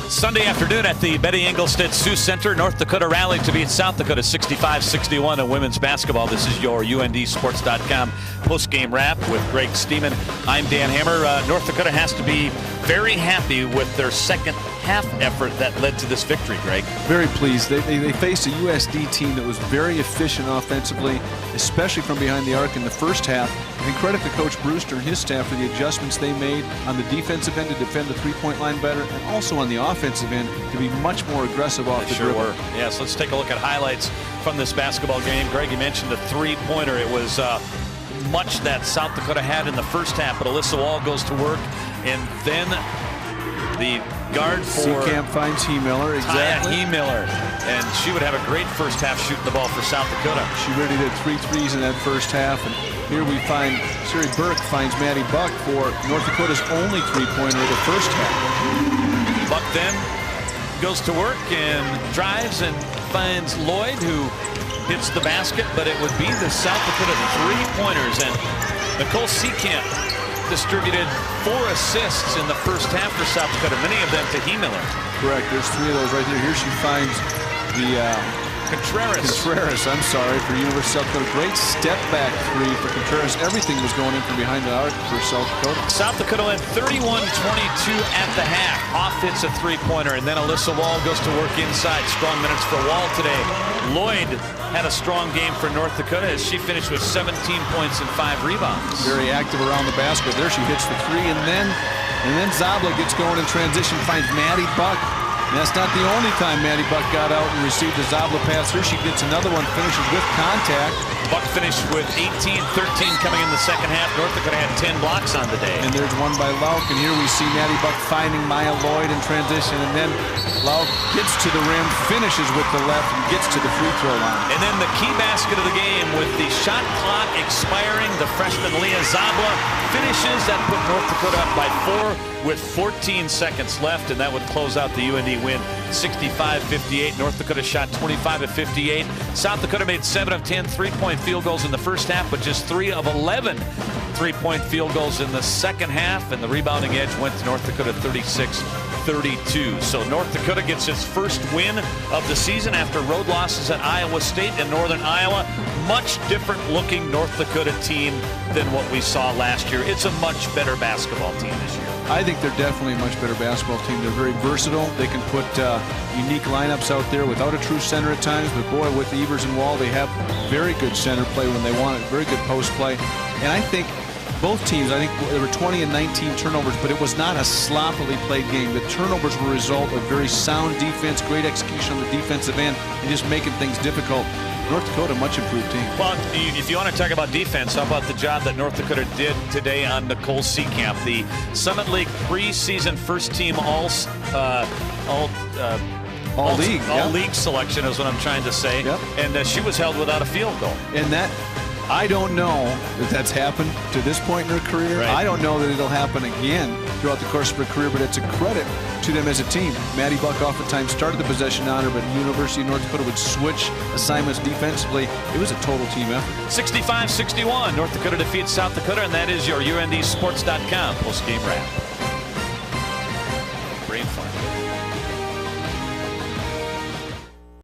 Sunday afternoon at the Betty Engelstad Sioux Center, North Dakota rallied to beat South Dakota 65-61 in women's basketball. This is your UNDsports.com post-game wrap with Greg Steeman. I'm Dan Hammer. North Dakota has to be very happy with their second half effort that led to this victory, Greg. Very pleased. They faced a USD team that was very efficient offensively, especially from behind the arc in the first half. And credit to Coach Brewster and his staff for the adjustments they made on the defensive end to defend the three-point line better, and also on the offensive end to be much more aggressive off the dribble. Sure were. Yes, let's take a look at highlights from this basketball game. Greg, you mentioned the three-pointer. It was much that South Dakota had in the first half, but Alyssa Wall goes to work, and then the guard for Seacamp finds He-Miller, exactly. He-Miller, and she would have a great first half shooting the ball for South Dakota. She really did 3 threes in that first half, and here we find Siri Burke finds Maddie Buck for North Dakota's only three-pointer of the first half. Buck then goes to work and drives and finds Lloyd, who hits the basket, but it would be the South Dakota three-pointers, and Nicole Seacamp distributed 4 assists in the first half for South Dakota, many of them to He-Miller. Correct. There's 3 of those right there. Here she finds the Contreras, I'm sorry, for University of South Dakota. Great step-back 3 for Contreras. Everything was going in from behind the arc for South Dakota. South Dakota led 31-22 at the half. Off hits a three-pointer, and then Alyssa Wall goes to work inside. Strong minutes for Wall today. Lloyd had a strong game for North Dakota as she finished with 17 points and 5 rebounds. Very active around the basket. There she hits the 3, and then Zabla gets going in transition, finds Maddie Buck. And that's not the only time Maddie Buck got out and received a Zabla pass. Here she gets another one, finishes with contact. Buck finished with 18-13 coming in the second half. North Dakota had 10 blocks on the day. And there's one by Lauk, and here we see Maddie Buck finding Maya Lloyd in transition, and then Lauk gets to the rim, finishes with the left, and gets to the free throw line. And then the key basket of the game with the shot clock expiring, the freshman Leah Zabla finishes. That put North Dakota up by 4 with 14 seconds left, and that would close out the UND win 65-58. North Dakota shot 25 of 58. South Dakota made 7 of 10 three-point field goals in the first half, but just 3 of 11 three-point field goals in the second half, and the rebounding edge went to North Dakota 36-32. So North Dakota gets its first win of the season after road losses at Iowa State and Northern Iowa. Much different looking North Dakota team than what we saw last year. It's a much better basketball team this year. I think they're definitely a much better basketball team. They're very versatile. They can put unique lineups out there without a true center at times, but boy, with Evers and Wall, they have very good center play when they want it, very good post play. And I think both teams, I think there were 20 and 19 turnovers, but it was not a sloppily played game. The turnovers were a result of very sound defense, great execution on the defensive end, and just making things difficult. North Dakota, much improved team. Well, if you want to talk about defense, how about the job that North Dakota did today on Nicole Seacamp, the Summit League preseason first team all-league selection is what I'm trying to say. Yep. And she was held without a field goal. And that, I don't know that that's happened to this point in her career. Right. I don't know that it'll happen again throughout the course of her career, but it's a credit to them as a team. Maddie Buck oftentimes started the possession on her, but University of North Dakota would switch assignments defensively. It was a total team effort. 65-61, North Dakota defeats South Dakota, and that is your UNDsports.com post-game wrap.